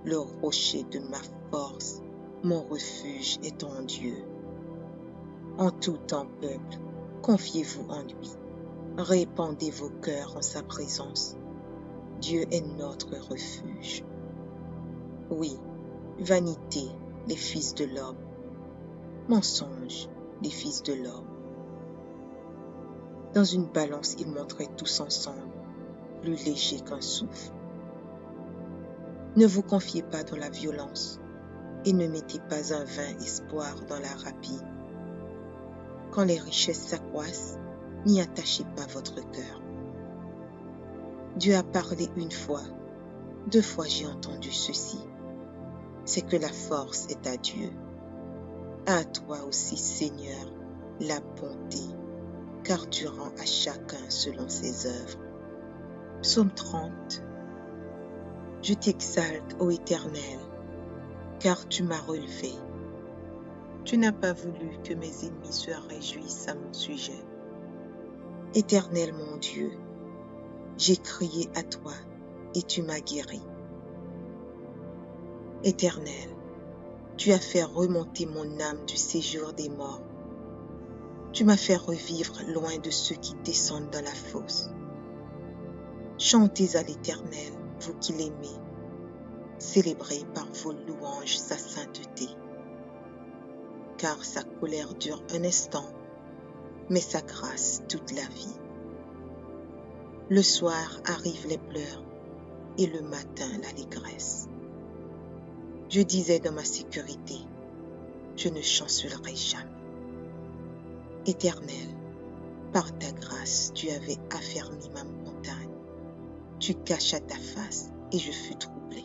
Speaker 1: Le rocher de ma force, mon refuge est en Dieu. En tout temps, peuple, confiez-vous en lui. Répandez vos cœurs en sa présence. Dieu est notre refuge. Oui, vanité, les fils de l'homme. Mensonge, les fils de l'homme. Dans une balance, ils montraient tous ensemble, plus légers qu'un souffle. Ne vous confiez pas dans la violence et ne mettez pas un vain espoir dans la rapine. Quand les richesses s'accroissent, n'y attachez pas votre cœur. Dieu a parlé une fois, 2 fois j'ai entendu ceci. C'est que la force est à Dieu. À toi aussi, Seigneur, la bonté, car tu rends à chacun selon ses œuvres. Psaume 30. Je t'exalte, ô Éternel, car tu m'as relevé. Tu n'as pas voulu que mes ennemis se réjouissent à mon sujet. Éternel mon Dieu, j'ai crié à toi et tu m'as guéri. Éternel, tu as fait remonter mon âme du séjour des morts. Tu m'as fait revivre loin de ceux qui descendent dans la fosse. Chantez à l'Éternel, vous qui l'aimez. Célébrez par vos louanges sa sainteté. Car sa colère dure un instant, mais sa grâce toute la vie. Le soir arrivent les pleurs et le matin l'allégresse. Je disais dans ma sécurité, je ne chancellerai jamais. Éternel, par ta grâce, tu avais affermi ma montagne. Tu cachas ta face et je fus troublé.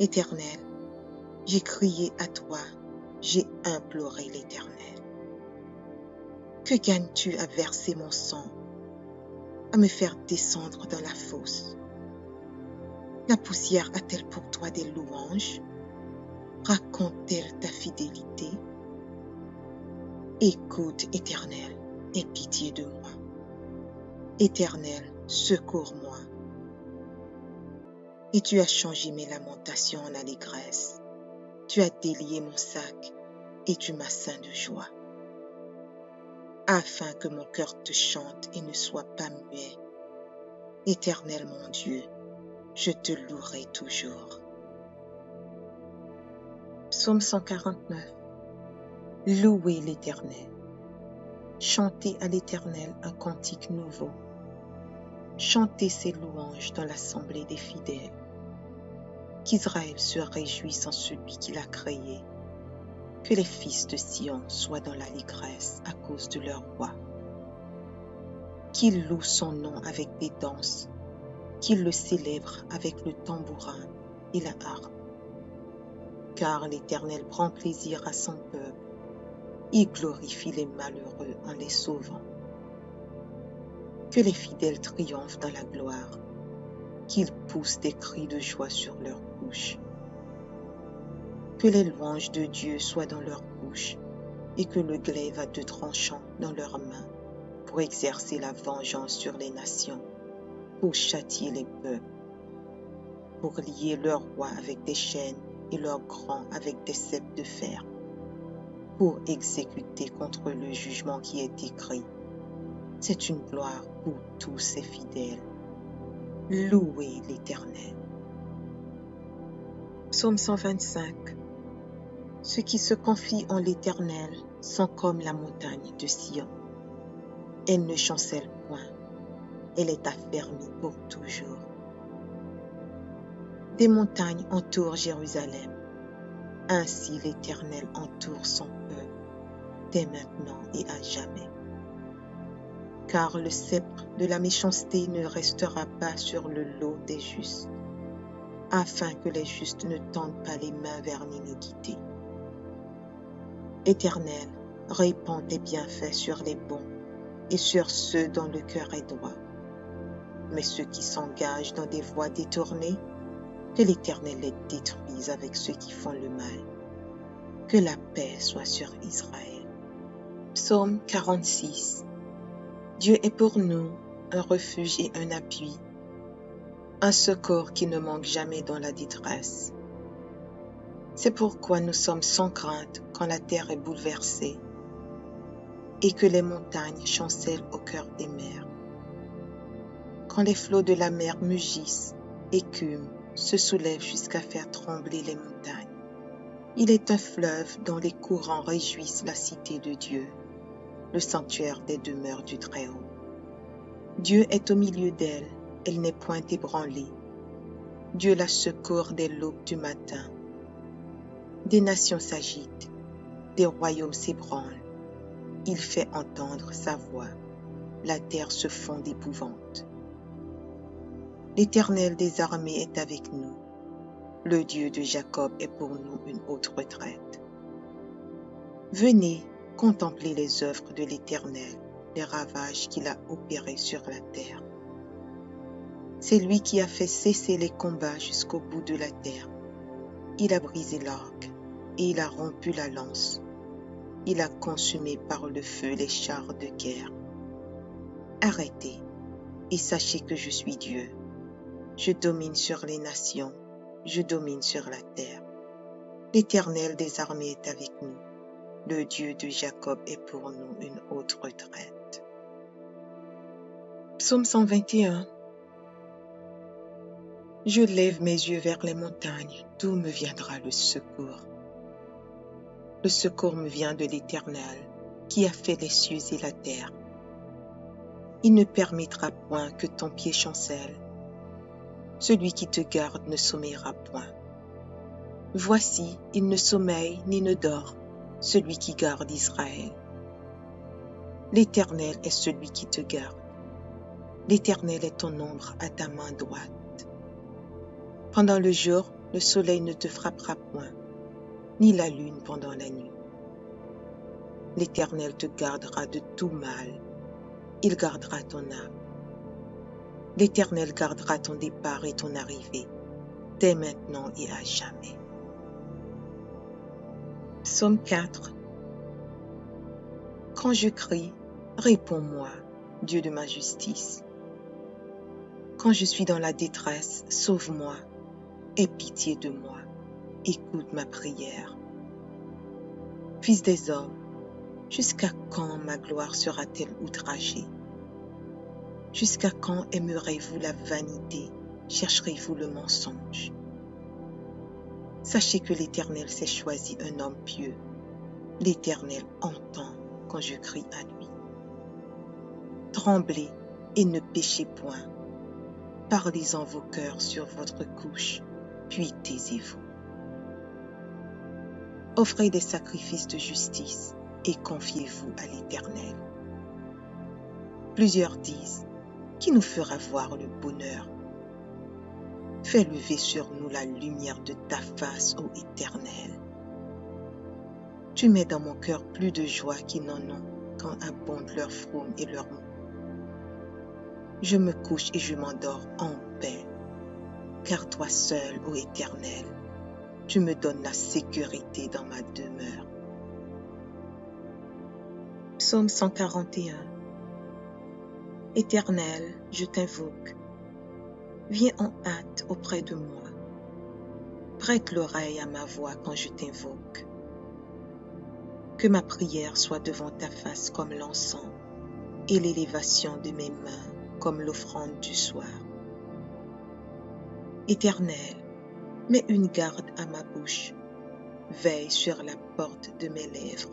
Speaker 1: Éternel, j'ai crié à toi, j'ai imploré l'Éternel. Que gagnes-tu à verser mon sang, à me faire descendre dans la fosse? La poussière a-t-elle pour toi des louanges? Raconte-t-elle ta fidélité? Écoute, Éternel, aie pitié de moi. Éternel, secours-moi. Et tu as changé mes lamentations en allégresse. Tu as délié mon sac et tu m'as ceint de joie. Afin que mon cœur te chante et ne soit pas muet. Éternel mon Dieu, je te louerai toujours. Psaume 149. Louez l'Éternel. Chantez à l'Éternel un cantique nouveau. Chantez ses louanges dans l'assemblée des fidèles. Qu'Israël se réjouisse en celui qui l'a créé. Que les fils de Sion soient dans l'allégresse à cause de leur roi. Qu'ils louent son nom avec des danses, qu'ils le célèbrent avec le tambourin et la harpe. Car l'Éternel prend plaisir à son peuple, il glorifie les malheureux en les sauvant. Que les fidèles triomphent dans la gloire, qu'ils poussent des cris de joie sur leurs bouches. Que les louanges de Dieu soient dans leur bouche et que le glaive à deux tranchants dans leurs mains pour exercer la vengeance sur les nations, pour châtier les peuples, pour lier leurs rois avec des chaînes et leurs grands avec des ceps de fer, pour exécuter contre le jugement qui est écrit. C'est une gloire pour tous ses fidèles. Louez l'Éternel. Psaume 125. Ceux qui se confient en l'Éternel sont comme la montagne de Sion. Elle ne chancelle point, elle est affermie pour toujours. Des montagnes entourent Jérusalem, ainsi l'Éternel entoure son peuple, dès maintenant et à jamais. Car le sceptre de la méchanceté ne restera pas sur le lot des justes, afin que les justes ne tendent pas les mains vers l'iniquité. Éternel, répands tes bienfaits sur les bons et sur ceux dont le cœur est droit. Mais ceux qui s'engagent dans des voies détournées, que l'Éternel les détruise avec ceux qui font le mal. Que la paix soit sur Israël. Psaume 46. Dieu est pour nous un refuge et un appui, un secours qui ne manque jamais dans la détresse. C'est pourquoi nous sommes sans crainte quand la terre est bouleversée et que les montagnes chancellent au cœur des mers. Quand les flots de la mer mugissent, écument, se soulèvent jusqu'à faire trembler les montagnes. Il est un fleuve dont les courants réjouissent la cité de Dieu, le sanctuaire des demeures du Très-Haut. Dieu est au milieu d'elle, elle n'est point ébranlée. Dieu la secourt dès l'aube du matin. Des nations s'agitent, des royaumes s'ébranlent. Il fait entendre sa voix, la terre se fond d'épouvante. L'Éternel des armées est avec nous. Le Dieu de Jacob est pour nous une haute retraite. Venez contempler les œuvres de l'Éternel, les ravages qu'il a opérés sur la terre. C'est lui qui a fait cesser les combats jusqu'au bout de la terre. Il a brisé l'arc et il a rompu la lance. Il a consumé par le feu les chars de guerre. Arrêtez et sachez que je suis Dieu. Je domine sur les nations, je domine sur la terre. L'Éternel des armées est avec nous. Le Dieu de Jacob est pour nous une haute retraite. Psaume 121. Je lève mes yeux vers les montagnes, d'où me viendra le secours. Le secours me vient de l'Éternel, qui a fait les cieux et la terre. Il ne permettra point que ton pied chancelle. Celui qui te garde ne sommeillera point. Voici, il ne sommeille ni ne dort, celui qui garde Israël. L'Éternel est celui qui te garde. L'Éternel est ton ombre à ta main droite. Pendant le jour, le soleil ne te frappera point, ni la lune pendant la nuit. L'Éternel te gardera de tout mal. Il gardera ton âme. L'Éternel gardera ton départ et ton arrivée, dès maintenant et à jamais. Psaume 4. Quand je crie, réponds-moi, Dieu de ma justice. Quand je suis dans la détresse, sauve-moi, aie pitié de moi, écoute ma prière. Fils des hommes, jusqu'à quand ma gloire sera-t-elle outragée? Jusqu'à quand aimerez-vous la vanité, chercherez-vous le mensonge? Sachez que l'Éternel s'est choisi un homme pieux. L'Éternel entend quand je crie à lui. Tremblez et ne péchez point. Parlez en vos cœurs sur votre couche, puis taisez-vous. Offrez des sacrifices de justice et confiez-vous à l'Éternel. Plusieurs disent, qui nous fera voir le bonheur? Fais lever sur nous la lumière de ta face, ô Éternel. Tu mets dans mon cœur plus de joie qu'ils n'en ont quand abondent leurs fraumes et leurs mots. Je me couche et je m'endors en paix, car toi seul, ô Éternel, tu me donnes la sécurité dans ma demeure. Psaume 141. Éternel, je t'invoque. Viens en hâte auprès de moi. Prête l'oreille à ma voix quand je t'invoque. Que ma prière soit devant ta face comme l'encens et l'élévation de mes mains comme l'offrande du soir. Éternel, mets une garde à ma bouche, veille sur la porte de mes lèvres.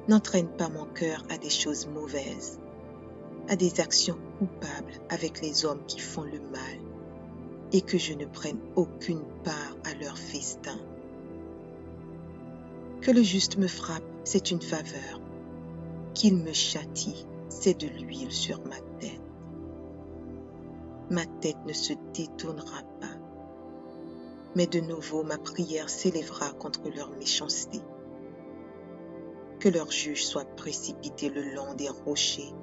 Speaker 1: N'entraîne pas mon cœur à des choses mauvaises, à des actions coupables avec les hommes qui font le mal, et que je ne prenne aucune part à leur festin. Que le juste me frappe, c'est une faveur. Qu'il me châtie, c'est de l'huile sur ma tête. Ma tête ne se détournera pas, mais de nouveau ma prière s'élèvera contre leur méchanceté. Que leur juge soit précipité le long des rochers,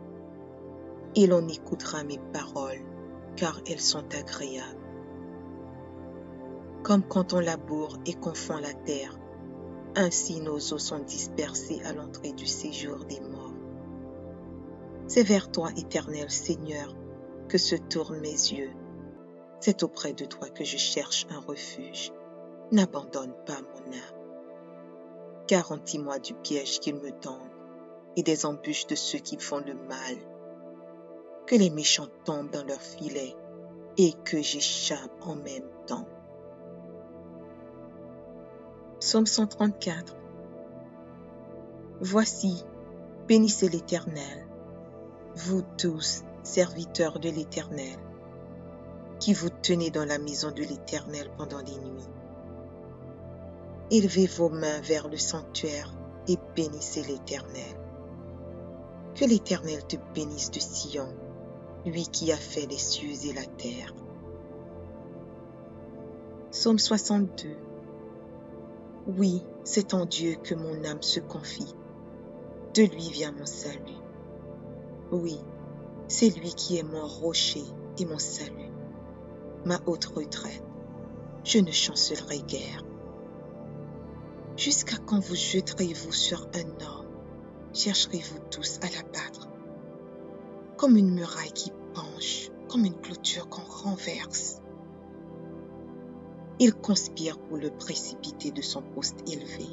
Speaker 1: et l'on écoutera mes paroles, car elles sont agréables. Comme quand on laboure et qu'on fond la terre, ainsi nos os sont dispersés à l'entrée du séjour des morts. C'est vers toi, Éternel Seigneur, que se tournent mes yeux. C'est auprès de toi que je cherche un refuge. N'abandonne pas mon âme. Garantis-moi du piège qu'ils me tendent et des embûches de ceux qui font le mal. Que les méchants tombent dans leurs filets et que j'échappe en même temps. Psaume 134. Voici, bénissez l'Éternel, vous tous, serviteurs de l'Éternel, qui vous tenez dans la maison de l'Éternel pendant les nuits. Élevez vos mains vers le sanctuaire et bénissez l'Éternel. Que l'Éternel te bénisse de Sion, lui qui a fait les cieux et la terre. Psaume 62. Oui, c'est en Dieu que mon âme se confie. De lui vient mon salut. Oui, c'est lui qui est mon rocher et mon salut, ma haute retraite. Je ne chancellerai guère. Jusqu'à quand vous jetterez-vous sur un homme? Chercherez-vous tous à l'abattre? Comme une muraille qui penche, comme une clôture qu'on renverse. Ils conspirent pour le précipiter de son poste élevé.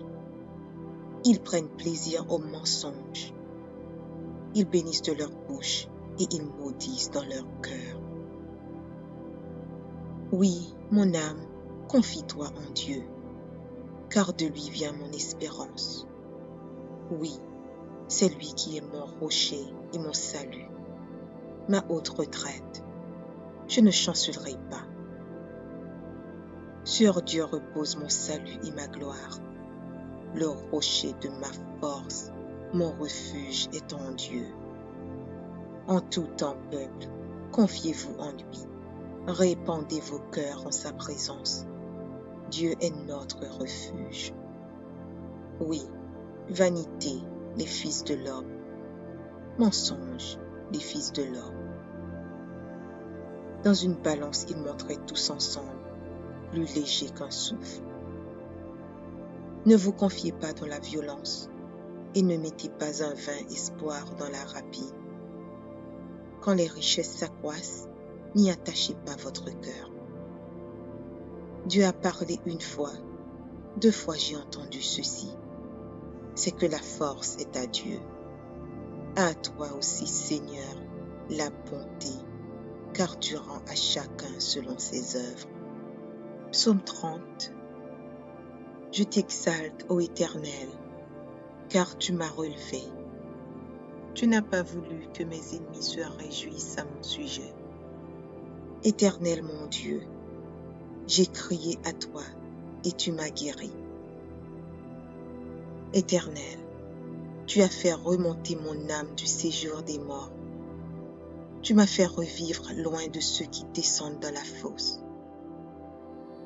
Speaker 1: Ils prennent plaisir au mensonge. Ils bénissent de leur bouche et ils maudissent dans leur cœur. Oui, mon âme, confie-toi en Dieu, car de lui vient mon espérance. Oui, c'est lui qui est mon rocher et mon salut, ma haute retraite. Je ne chancellerai pas. Sur Dieu repose mon salut et ma gloire. Le rocher de ma force, mon refuge est en Dieu. En tout temps, peuple, confiez-vous en lui. Répandez vos cœurs en sa présence. Dieu est notre refuge. Oui, vanité, les fils de l'homme. Mensonge, les fils de l'homme. Dans une balance, ils montraient tous ensemble, plus léger qu'un souffle. Ne vous confiez pas dans la violence et ne mettez pas un vain espoir dans la rapine. Quand les richesses s'accroissent, n'y attachez pas votre cœur. Dieu a parlé une fois, 2 fois j'ai entendu ceci. C'est que la force est à Dieu. À toi aussi, Seigneur, la bonté, car tu rends à chacun selon ses œuvres. Psaume 30. Je t'exalte, ô Éternel, car tu m'as relevé. Tu n'as pas voulu que mes ennemis se réjouissent à mon sujet. Éternel mon Dieu, j'ai crié à toi et tu m'as guéri. Éternel, tu as fait remonter mon âme du séjour des morts. Tu m'as fait revivre loin de ceux qui descendent dans la fosse.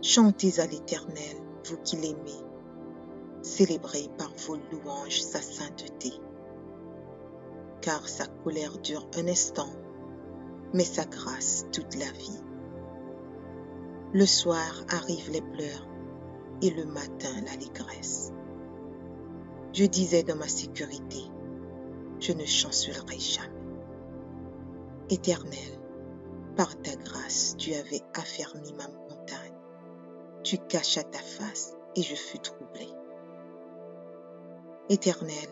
Speaker 1: Chantez à l'Éternel, vous qui l'aimez. Célébrez par vos louanges sa sainteté. Car sa colère dure un instant, mais sa grâce toute la vie. Le soir arrivent les pleurs et le matin l'allégresse. Je disais dans ma sécurité, je ne chancellerai jamais. Éternel, par ta grâce, tu avais affermi ma montagne. Tu cachas ta face et je fus troublé. Éternel,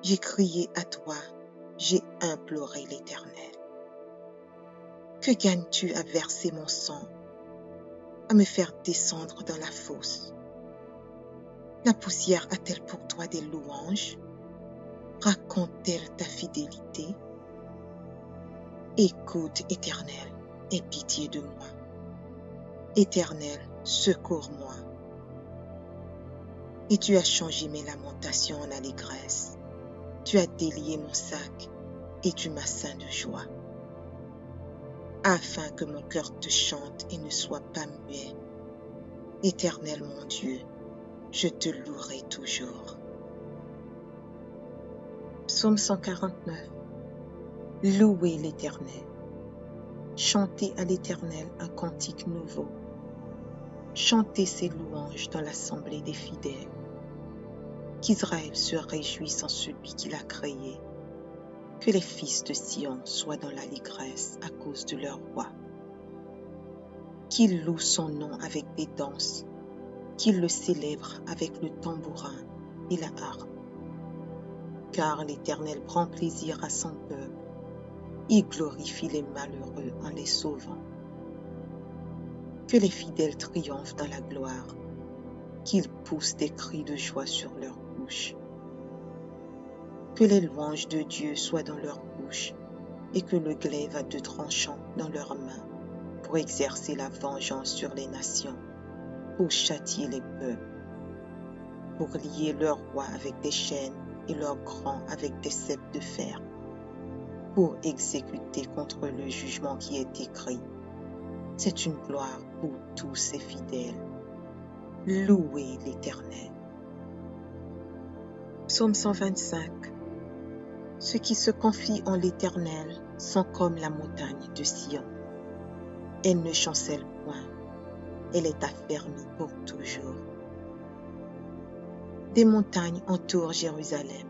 Speaker 1: j'ai crié à toi, j'ai imploré l'Éternel. Que gagnes-tu à verser mon sang, à me faire descendre dans la fosse? La poussière a-t-elle pour toi des louanges? Raconte-t-elle ta fidélité? Écoute, Éternel, aie pitié de moi. Éternel, secours-moi. Et tu as changé mes lamentations en allégresse. Tu as délié mon sac et tu m'as ceint de joie. Afin que mon cœur te chante et ne soit pas muet. Éternel mon Dieu, je te louerai toujours. Psaume 149. Louez l'Éternel. Chantez à l'Éternel un cantique nouveau. Chantez ses louanges dans l'assemblée des fidèles. Qu'Israël se réjouisse en celui qui l'a créé. Que les fils de Sion soient dans l'allégresse à cause de leur roi. Qu'ils louent son nom avec des danses, qu'ils le célèbrent avec le tambourin et la harpe. Car l'Éternel prend plaisir à son peuple. Il glorifie les malheureux en les sauvant. Que les fidèles triomphent dans la gloire, qu'ils poussent des cris de joie sur leurs bouches. Que les louanges de Dieu soient dans leur bouche et que le glaive à 2 tranchants dans leurs mains pour exercer la vengeance sur les nations, pour châtier les peuples, pour lier leurs rois avec des chaînes et leurs grands avec des ceps de fer, pour exécuter contre le jugement qui est écrit. C'est une gloire pour tous ses fidèles. Louez l'Éternel. Psaume 125. Ceux qui se confient en l'Éternel sont comme la montagne de Sion. Elle ne chancelle point, elle est affermie pour toujours. Des montagnes entourent Jérusalem.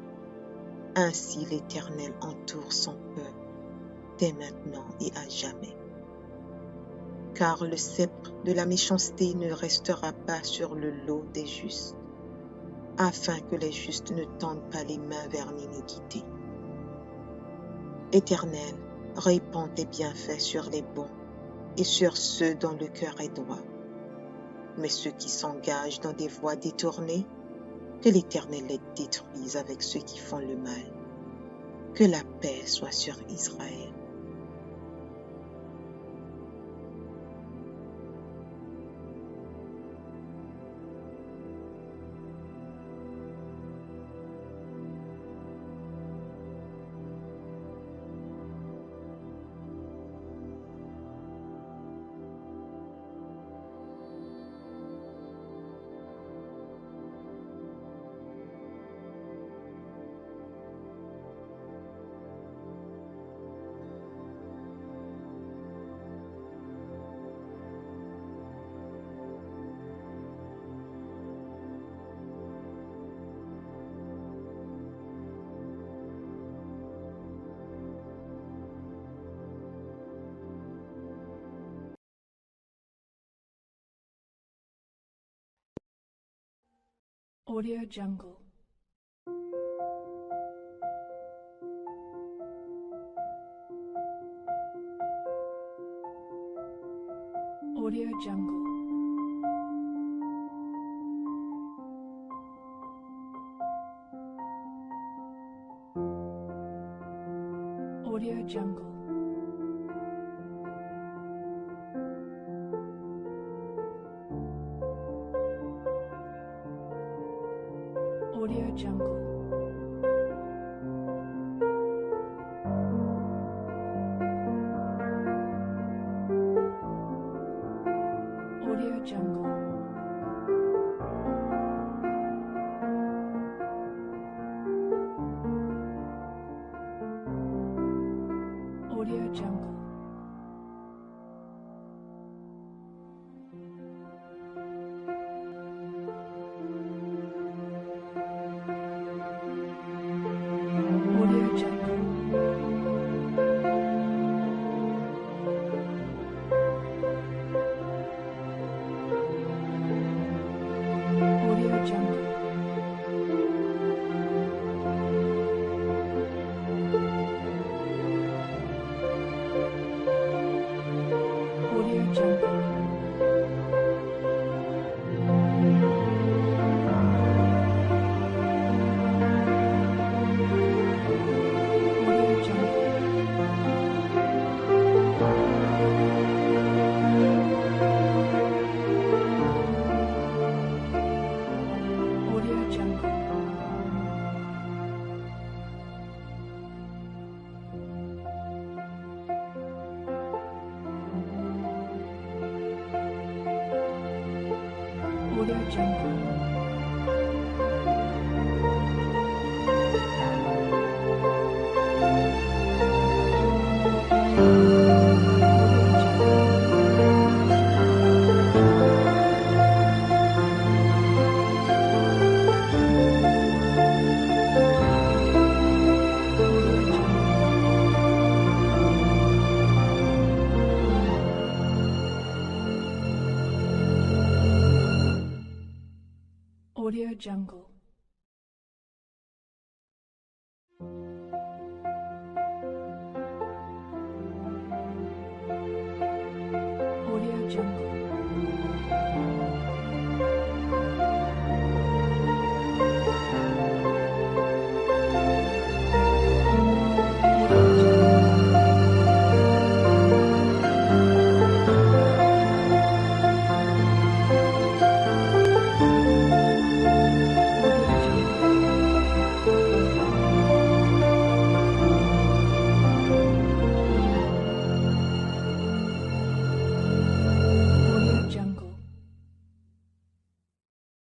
Speaker 1: Ainsi l'Éternel entoure son peuple, dès maintenant et à jamais. Car le sceptre de la méchanceté ne restera pas sur le lot des justes, afin que les justes ne tendent pas les mains vers l'iniquité. Éternel, répands tes bienfaits sur les bons et sur ceux dont le cœur est droit. Mais ceux qui s'engagent dans des voies détournées, que l'Éternel les détruise avec ceux qui font le mal. Que la paix soit sur Israël.
Speaker 2: Audio Jungle. Audio Jungle. Audio Jungle. Audio Jungle. Audio Jungle. Audio Jungle. Audio Jungle. Audio Jungle. Audio Jungle. Audio Jungle. Audio Jungle. Audio Jungle. Audio Jungle.